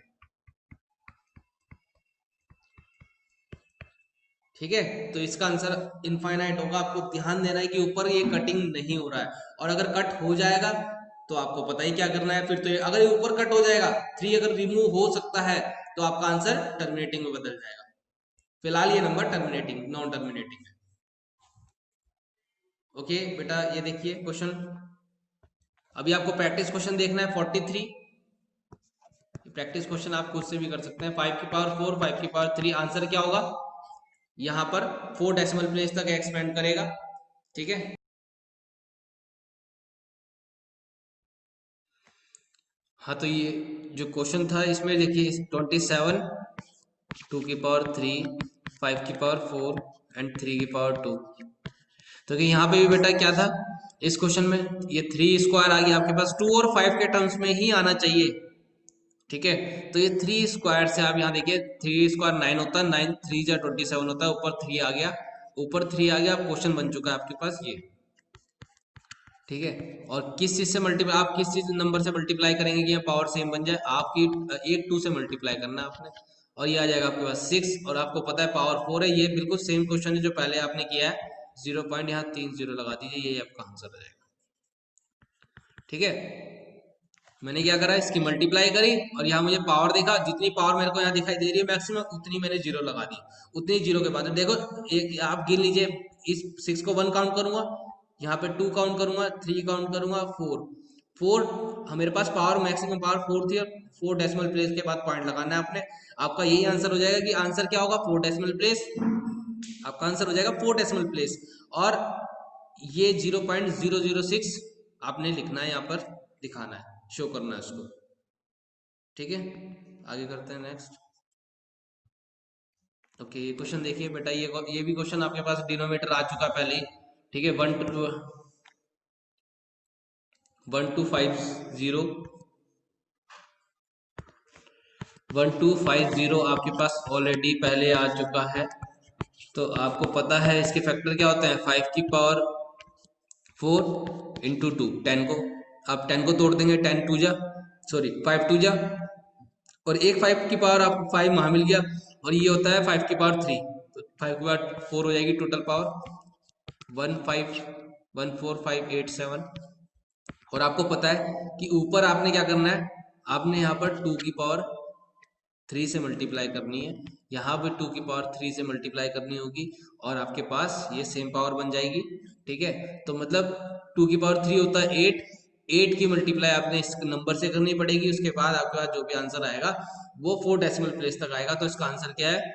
ठीक है, तो इसका आंसर इनफाइनाइट होगा। आपको ध्यान देना है कि ऊपर ये कटिंग नहीं हो रहा है, और अगर कट हो जाएगा तो आपको पता ही क्या करना है फिर। तो अगर ये ऊपर कट हो जाएगा, 3 अगर रिमूव हो सकता है तो आपका आंसर टर्मिनेटिंग में बदल जाएगा। फिलहाल ये नंबर टर्मिनेटिंग नॉन टर्मिनेटिंग है। ओके बेटा ये देखिए क्वेश्चन, अभी आपको प्रैक्टिस क्वेश्चन देखना है 43। प्रैक्टिस क्वेश्चन आप खुद से भी कर सकते हैं। 5 की पावर 4 5 की पावर 3, आंसर क्या होगा, यहाँ पर 4 डेसिमल प्लेस तक एक्सपेंड करेगा। ठीक है, हाँ तो ये जो क्वेश्चन था इसमें देखिए 27, 2 की पावर 3, 5 की पावर 4 एंड 3 की पावर 2। तो कि यहाँ पे भी बेटा क्या था, इस क्वेश्चन में ये 3 स्क्वायर आ गया आपके पास, 2 और 5 के टर्म्स में ही आना चाहिए। ठीक है, तो ये 3 स्क्वायर से आप यहाँ देखिए, 3 स्क्वायर 9 होता है, 9 3 जा 27 होता है, ऊपर 3 आ गया, ऊपर 3 आ गया, क्वेश्चन बन चुका है आपके पास ये। ठीक है, और किस चीज से मल्टीप्लाई, आप किस चीज नंबर से मल्टीप्लाई करेंगे कि पावर सेम बन जाए, आपकी 8 2 से मल्टीप्लाई करना है आपने, और ये आ जाएगा आपके पास 6, और आपको पता है पावर 4 है। ये बिल्कुल सेम क्वेश्चन है जो पहले आपने किया है, 0 पॉइंट यहाँ 3 0 लगा दीजिए, ये आपका आंसर आ जाएगा। ठीक है, मैंने क्या करा, इसकी मल्टीप्लाई करी, और यहाँ मुझे पावर देखा, जितनी पावर मेरे को यहाँ दिखाई दे रही है मैक्सिमम, उतनी मैंने 0 लगा दी। उतनी 0 के बाद देखो, एक आप गिन लीजिए, इस 6 को 1 काउंट करूंगा, यहाँ पे 2 काउंट करूंगा, 3 काउंट करूंगा, 4 4, मेरे पास पावर मैक्सिमम पावर 4 थी, और 4 डेसिमल प्लेस के बाद पॉइंट लगाना है आपने। आपका यही आंसर हो जाएगा कि आंसर क्या होगा, 4 डेसिमल प्लेस, आपका आंसर हो जाएगा 4 डेसिमल प्लेस। और ये 0.006 आपने लिखना है, यहाँ पर दिखाना है, शो करना है उसको। ठीक है, आगे करते हैं नेक्स्ट। ओके, ये क्वेश्चन देखिए बेटा, ये भी क्वेश्चन आपके पास डिनोमीटर आ चुका है पहले ही। ठीक है, 1250, 1250 आपके पास ऑलरेडी पहले आ चुका है। तो आपको पता है इसके फैक्टर क्या होते हैं, 5 की पावर 4 इंटू 2, 10 को आप 10 को तोड़ देंगे, 10 टू जा, सॉरी 5 टू जा, और एक 5 की पावर आपको 5 वहां मिल गया, और ये होता है 5 की पावर 3, तो 5 की पावर 4 हो जाएगी, टोटल पावर 1514587। और आपको पता है कि ऊपर आपने क्या करना है, आपने यहाँ पर 2 की पावर 3 से मल्टीप्लाई करनी है, यहाँ पे 2 की पावर 3 से मल्टीप्लाई करनी होगी और आपके पास ये सेम पावर बन जाएगी। ठीक है, तो मतलब 2 की पावर 3 होता है 8, 8 की मल्टीप्लाई आपने इस नंबर से करनी पड़ेगी, उसके बाद आपके पास जो भी आंसर आएगा वो 4 डेसिमल प्लेस तक आएगा। तो इसका आंसर क्या है,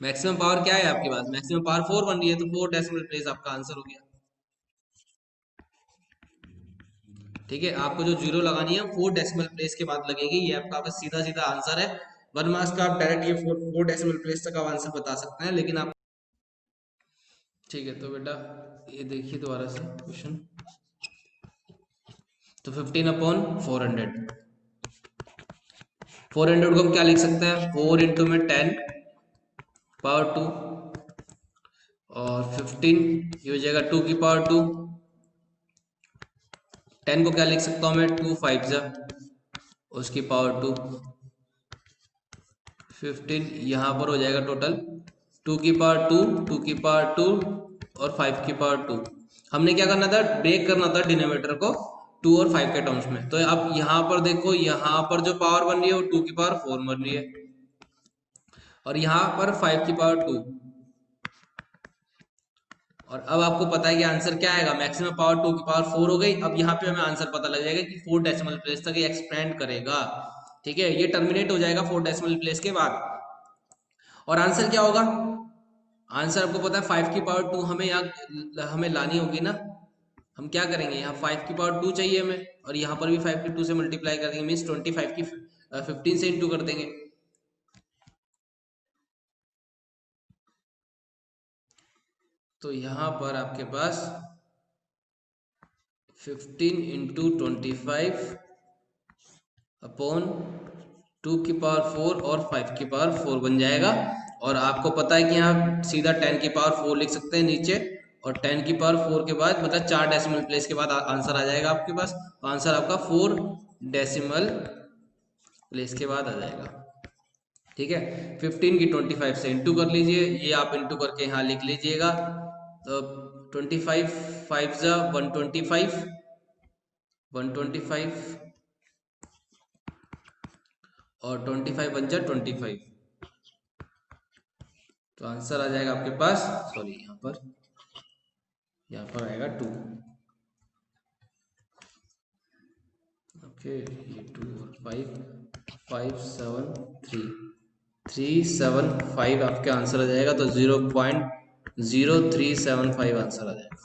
मैक्सिमम पावर क्या है आपके पास, मैक्सिमम पावर 4 बन रही है, तो 4 डेसिमल प्लेस आपका आंसर हो गया। ठीक है, आपको जो जीरो लगानी है 4 डेसिमल प्लेस के बाद लगेगी, ये आपका बस सीधा सीधा आंसर है। 1 मार्क्स का आप डायरेक्ट ये 4 डेसिमल प्लेस तक आप आंसर बता सकते हैं, लेकिन आप ठीक है। तो बेटा ये देखिए दोबारा से क्वेश्चन, तो 15/400, 400 को हम क्या लिख सकते हैं, 4 इंटू में 10 पावर 2 और 15 ये हो जाएगा 2 की पावर 2। 10 को क्या लिख सकता हूँ मैं, 2 5 जा उसकी पावर 2, 15 यहाँ पर हो जाएगा टोटल 2 की पावर 2, 2 की पावर 2 और 5 की पावर 2। हमने क्या करना था, ब्रेक करना था डिनोमिनेटर को 2 और 5 के टर्म्स में। तो अब यहाँ पर देखो, यहाँ पर जो पावर बन रही है वो 2 की पावर 4 बन रही है और यहाँ पर 5 की पावर 2। और अब आपको पता है कि आंसर क्या आएगा, मैक्सिमम पावर 2 की पावर 4 हो गई। अब यहाँ पे हमें आंसर पता लग जाएगा कि 4 डेसिमल प्लेस तक ये एक्सपेंड करेगा। ठीक है, ये टर्मिनेट हो जाएगा 4 डेसिमल प्लेस के बाद। और आंसर क्या होगा, आंसर आपको पता है 5 की पावर 2 हमें यहाँ हमें लानी होगी ना। हम क्या करेंगे, यहाँ 5 की पावर 2 चाहिए हमें और यहाँ पर भी 5 की 2 से मल्टीप्लाई कर देंगे, मीन्स 25 की 15 से इंटू कर देंगे। तो यहाँ पर आपके पास 15 इंटू 25 अपॉन 2 की पावर 4 और 5 की पावर 4 बन जाएगा। और आपको पता है कि यहाँ सीधा 10 की पावर 4 लिख सकते हैं नीचे, और 10 की पावर 4 के बाद मतलब 4 डेसिमल प्लेस के बाद आंसर आ जाएगा आपके पास। तो आंसर आपका 4 डेसिमल प्लेस के बाद आ जाएगा। ठीक है, 15 की 25 से इंटू कर लीजिए, ये आप इंटू करके यहाँ लिख लीजिएगा। तो 25 5 जा 125, 125 और 25 बन जा 25। तो आंसर आ जाएगा आपके पास, सॉरी यहाँ पर आएगा 2। ओके, ये 2 और 5, 5 7 3 3 7 5 आपका आंसर आ जाएगा। तो 0.0375 आंसर आ जाएगा।